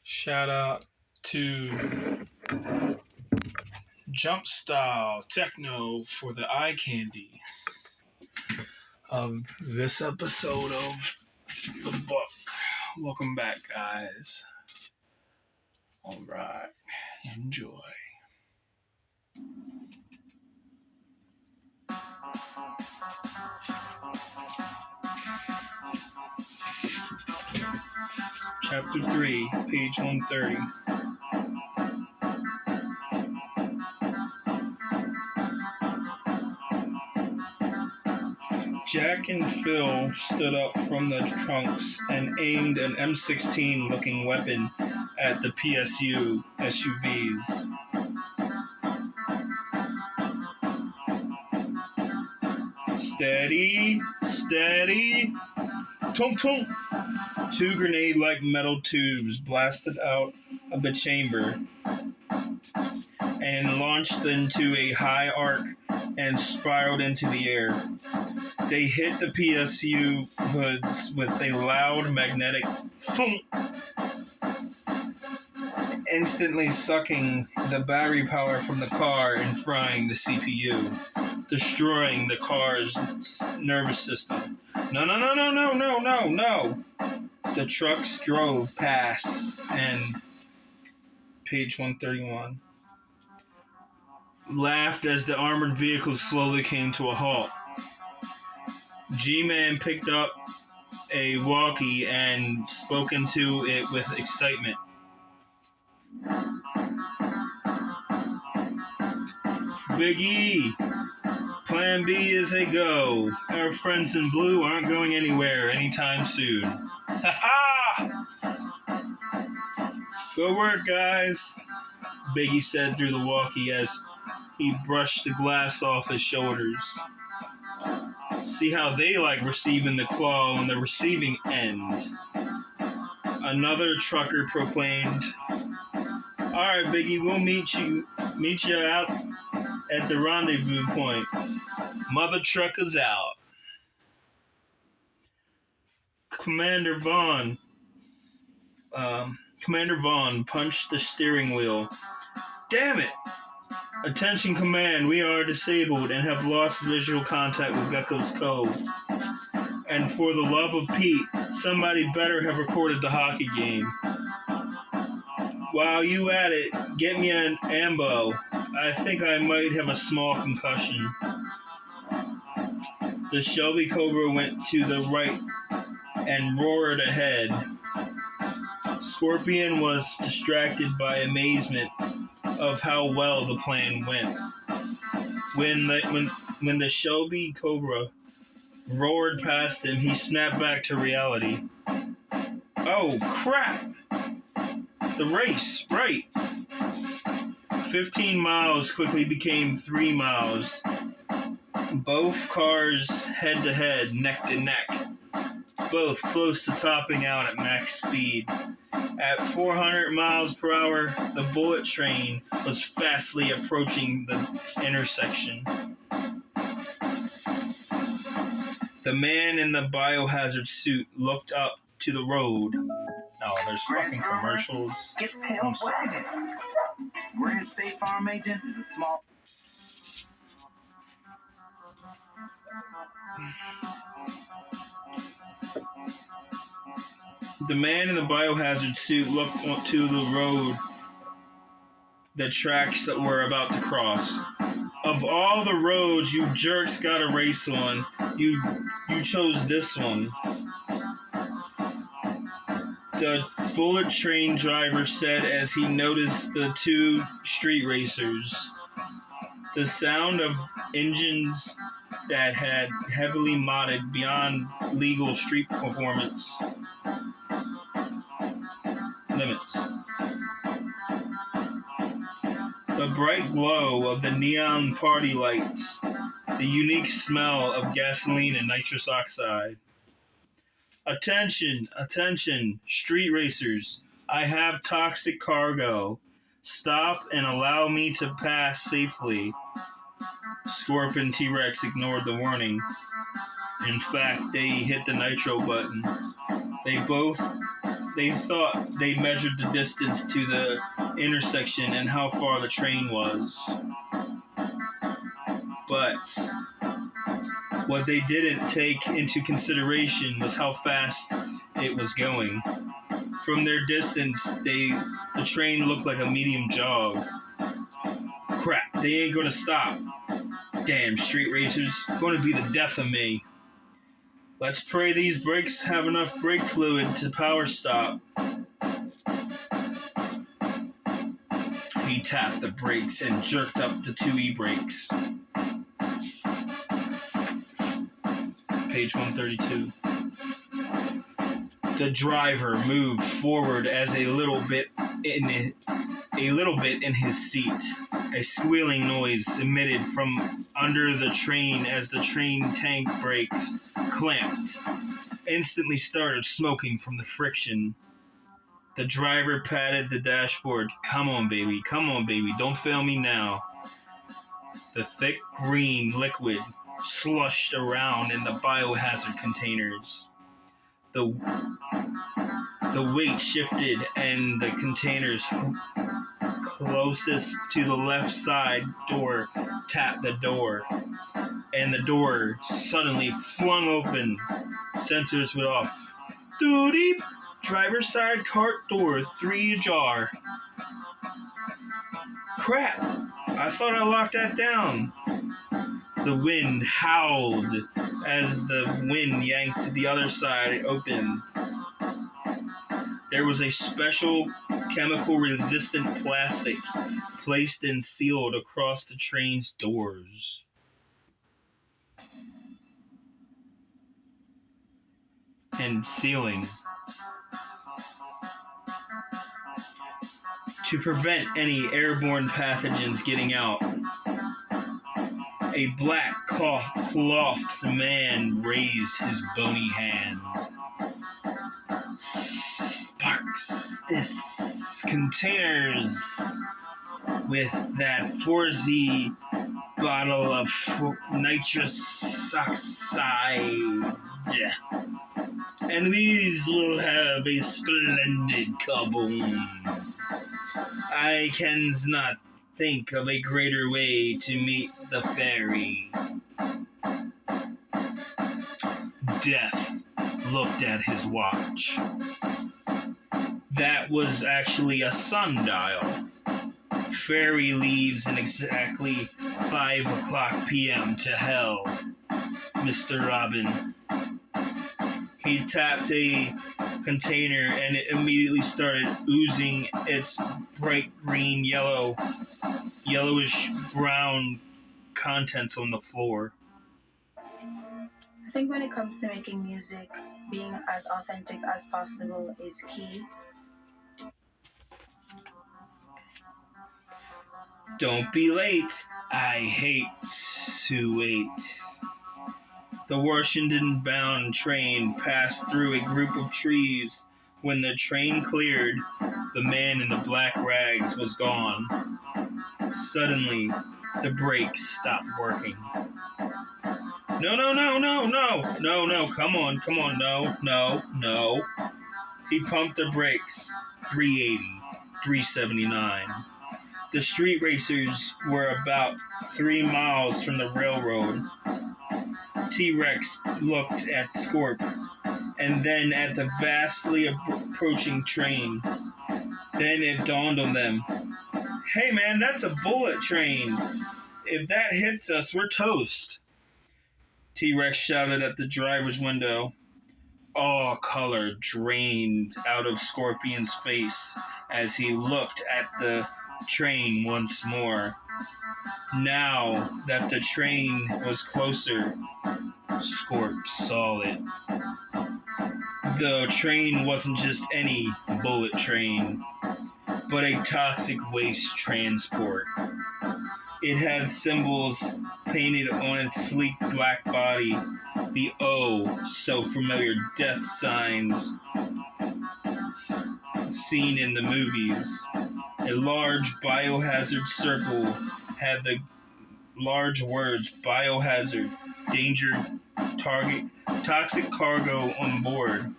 Shout out to Jump Style Techno for the eye candy of this episode of the book. Welcome back, guys. Alright, enjoy. Chapter 3, page 130. Jack and Phil stood up from the trunks and aimed an M16-looking weapon at the PSU SUVs. Steady, steady, tunk tunk. Two grenade-like metal tubes blasted out of the chamber and launched into a high arc and spiraled into the air. They hit the PSU hoods with a loud magnetic thunk, instantly sucking the battery power from the car and frying the CPU, destroying the car's nervous system. No. The trucks drove past and, page 131, laughed as the armored vehicles slowly came to a halt. G-Man picked up a walkie and spoke into it with excitement. Big E, Plan B is a go. Our friends in blue aren't going anywhere anytime soon. Ha-ha! Good work, guys, Biggie said through the walkie as he brushed the glass off his shoulders. See how they like receiving the claw on the receiving end. Another trucker proclaimed, "Alright, Biggie, we'll meet you out at the rendezvous point. Mother truckers out." Commander Vaughn punched the steering wheel. "Damn it! Attention command, we are disabled and have lost visual contact with Gecko's Cove. And for the love of Pete, somebody better have recorded the hockey game. While you at it, get me an ambo. I think I might have a small concussion." The Shelby Cobra went to the right and roared ahead. Scorpion was distracted by amazement of how well the plan went. When the Shelby Cobra roared past him, he snapped back to reality. Oh, crap! The race, right. 15 miles quickly became 3 miles. Both cars head-to-head, neck-to-neck. Both close to topping out at max speed. At 400 miles per hour, the bullet train was fastly approaching the intersection. The man in the biohazard suit looked up to the road. Oh, there's fucking commercials. Gets tails wagging. Grand State Farm agent is a small... The man in the biohazard suit looked to the road, the tracks that we're about to cross. Of all the roads you jerks got a race on, you chose this one. The bullet train driver said as he noticed the two street racers. The sound of engines that had heavily modded beyond legal street performance limits. The bright glow of the neon party lights, the unique smell of gasoline and nitrous oxide. Attention, attention, street racers. I have toxic cargo. Stop and allow me to pass safely. Scorp and T-Rex ignored the warning. In fact, they hit the nitro button. They thought they measured the distance to the intersection and how far the train was. But what they didn't take into consideration was how fast it was going. From their distance, the train looked like a medium jog. Crap, they ain't gonna stop. Damn, street racers, gonna be the death of me. Let's pray these brakes have enough brake fluid to power stop. He tapped the brakes and jerked up the 2 e-brakes. Page 132. The driver moved forward as a little bit in his seat. A squealing noise emitted from under the train as the train tank brakes clamped. Instantly started smoking from the friction. The driver patted the dashboard. Come on, baby. Don't fail me now. The thick green liquid slushed around in the biohazard containers. The weight shifted and the containers closest to the left side door tapped the door, and the door suddenly flung open. Sensors went off. Doody! Driver's side cart door 3 ajar. Crap! I thought I locked that down. The wind howled as the wind yanked the other side open. There was a special chemical-resistant plastic placed and sealed across the train's doors. And sealing. To prevent any airborne pathogens getting out. A black clothed man raised his bony hand. Sparks, this containers with that 4Z bottle of nitrous oxide. And these will have a splendid kaboom. I cannot think of a greater way to meet the fairy. Death looked at his watch. That was actually a sundial. Fairy leaves in exactly 5:00 p.m. to hell, Mr. Robin. He tapped a container and it immediately started oozing its bright green yellowish brown contents on the floor. I think when it comes to making music, being as authentic as possible is key. Don't be late. I hate to wait. The Washington-bound train passed through a group of trees. When the train cleared, the man in the black rags was gone. Suddenly, the brakes stopped working. No, come on, no. He pumped the brakes. 380, 379. The street racers were about 3 miles from the railroad. T-Rex looked at Scorp, and then at the vastly approaching train. Then it dawned on them. Hey man, that's a bullet train. If that hits us, we're toast. T-Rex shouted at the driver's window. All color drained out of Scorpion's face as he looked at the train once more. Now that the train was closer, Scorp saw it. The train wasn't just any bullet train, but a toxic waste transport. It had symbols painted on its sleek black body, the so familiar death signs seen in the movies. A large biohazard circle had the large words, biohazard, danger, target, toxic cargo on board,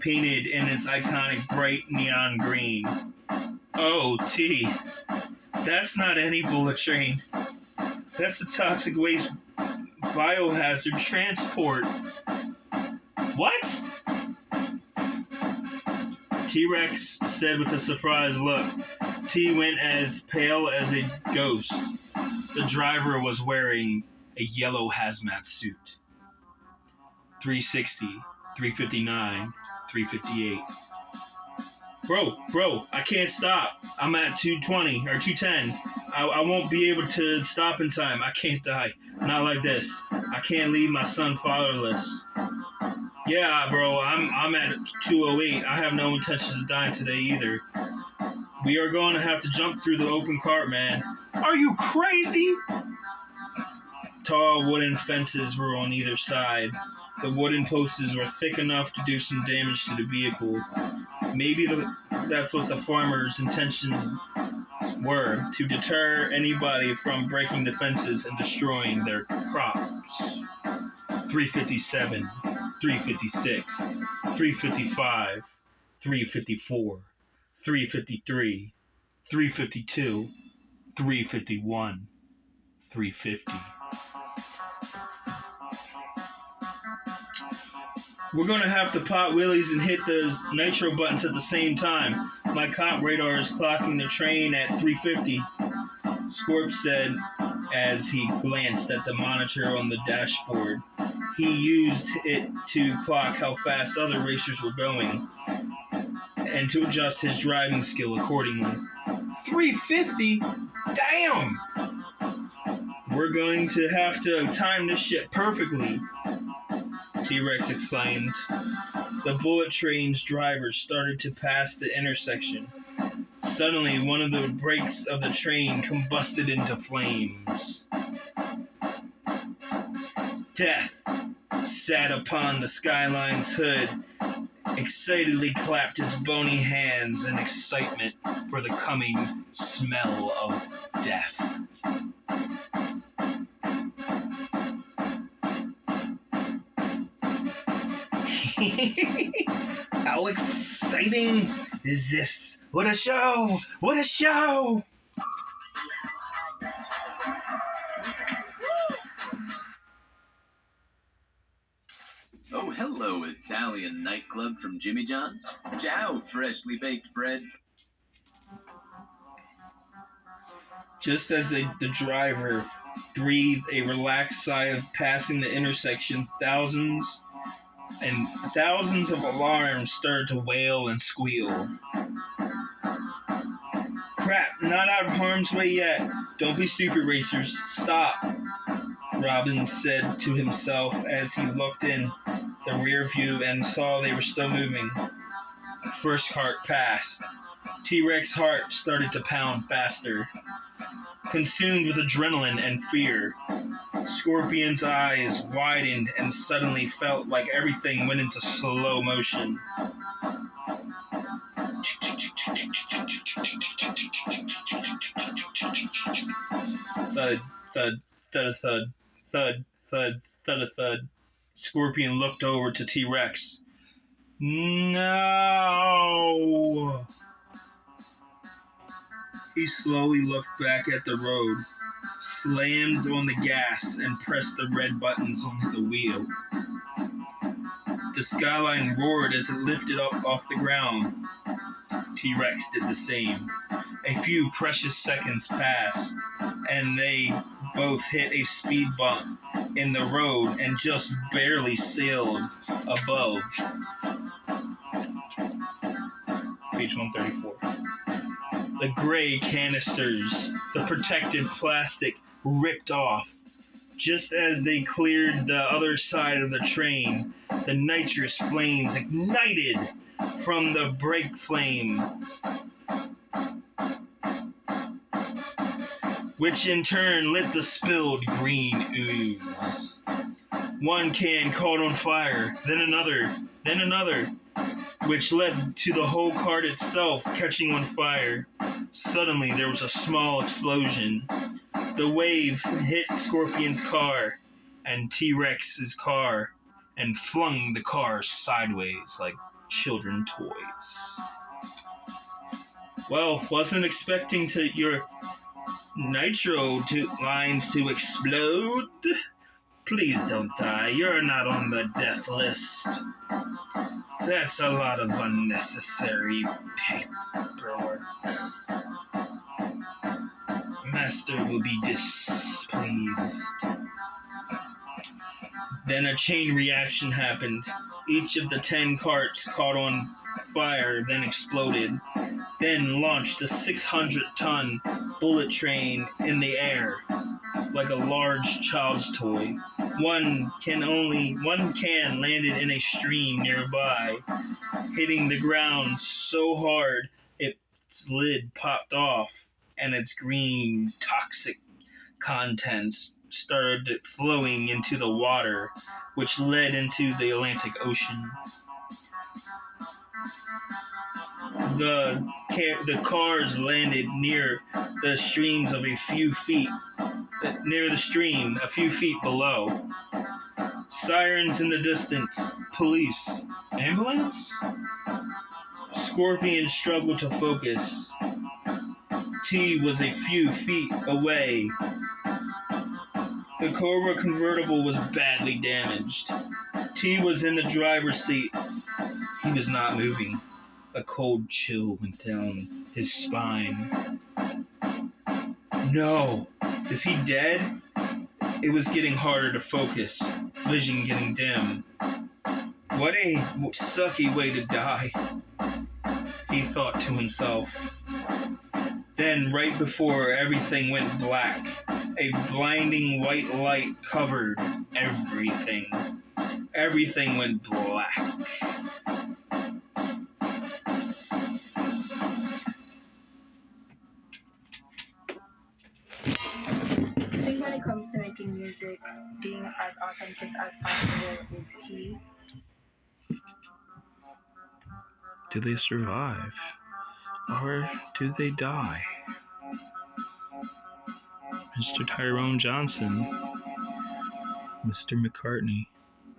painted in its iconic bright neon green. Oh, T. That's not any bullet train. That's a toxic waste biohazard transport. What? T-Rex said with a surprised look. T went as pale as a ghost. The driver was wearing a yellow hazmat suit. 360, 359, 358. Bro, I can't stop. I'm at 220 or 210. I won't be able to stop in time. I can't die. Not like this. I can't leave my son fatherless. Yeah, bro, I'm at 208. I have no intentions of dying today either. We are going to have to jump through the open cart, man. Are you crazy? Tall wooden fences were on either side. The wooden posts were thick enough to do some damage to the vehicle. Maybe that's what the farmers' intentions were, to deter anybody from breaking the fences and destroying their crops. 357, 356, 355, 354, 353, 352, 351, 350. We're gonna have to pop wheelies and hit the nitro buttons at the same time. My comp radar is clocking the train at 350, Scorp said as he glanced at the monitor on the dashboard. He used it to clock how fast other racers were going and to adjust his driving skill accordingly. 350? Damn! We're going to have to time this shit perfectly, T-Rex exclaimed. The bullet train's driver started to pass the intersection. Suddenly, one of the brakes of the train combusted into flames. Death sat upon the skyline's hood, excitedly clapped its bony hands in excitement for the coming smell of death. How exciting is this? What a show! What a show! Oh, hello, Italian nightclub from Jimmy John's. Ciao, freshly baked bread. Just as the driver breathed a relaxed sigh of passing the intersection, thousands of alarms started to wail and squeal. Crap, not out of harm's way yet. Don't be stupid, racers. Stop, Robbins said to himself as he looked in the rear view and saw they were still moving. First cart passed. T-Rex's heart started to pound faster. Consumed with adrenaline and fear, Scorpion's eyes widened and suddenly felt like everything went into slow motion. Thud, thud, thud, thud, thud, thud, thud, thud. Scorpion looked over to T-Rex. No! He slowly looked back at the road, slammed on the gas, and pressed the red buttons on the wheel. The skyline roared as it lifted up off the ground. T-Rex did the same. A few precious seconds passed, and they both hit a speed bump in the road and just barely sailed above. Page 134. The gray canisters, the protective plastic ripped off. Just as they cleared the other side of the train, the nitrous flames ignited from the brake flame, which in turn lit the spilled green ooze. One can caught on fire, then another, which led to the whole cart itself catching on fire. Suddenly, there was a small explosion. The wave hit Scorpion's car and T-Rex's car and flung the car sideways like children toys. Well, wasn't expecting your nitro lines to explode. Please don't die. You're not on the death list. That's a lot of unnecessary paperwork. Master will be displeased. Then a chain reaction happened. Each of the 10 carts caught on fire, then exploded, then launched a 600-ton bullet train in the air, like a large child's toy. One can landed in a stream nearby, hitting the ground so hard its lid popped off, and its green toxic contents started flowing into the water, which led into the Atlantic Ocean. The cars landed near the streams of a few feet below. Sirens in the distance. Police. Ambulance? Scorpion struggled to focus. T was a few feet away. The Cobra convertible was badly damaged. T was in the driver's seat. He was not moving. A cold chill went down his spine. No! Is he dead? It was getting harder to focus, vision getting dim. What a sucky way to die, he thought to himself. Then, right before everything went black, a blinding white light covered everything. Everything went black. I think when it comes to making music, being as authentic as possible is key. Do they survive? Or do they die? Mr. Tyrone Johnson, Mr. McCartney,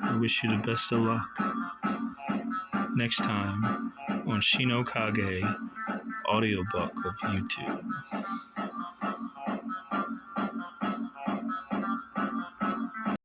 I wish you the best of luck. Next time on Shino Kage, audiobook of YouTube.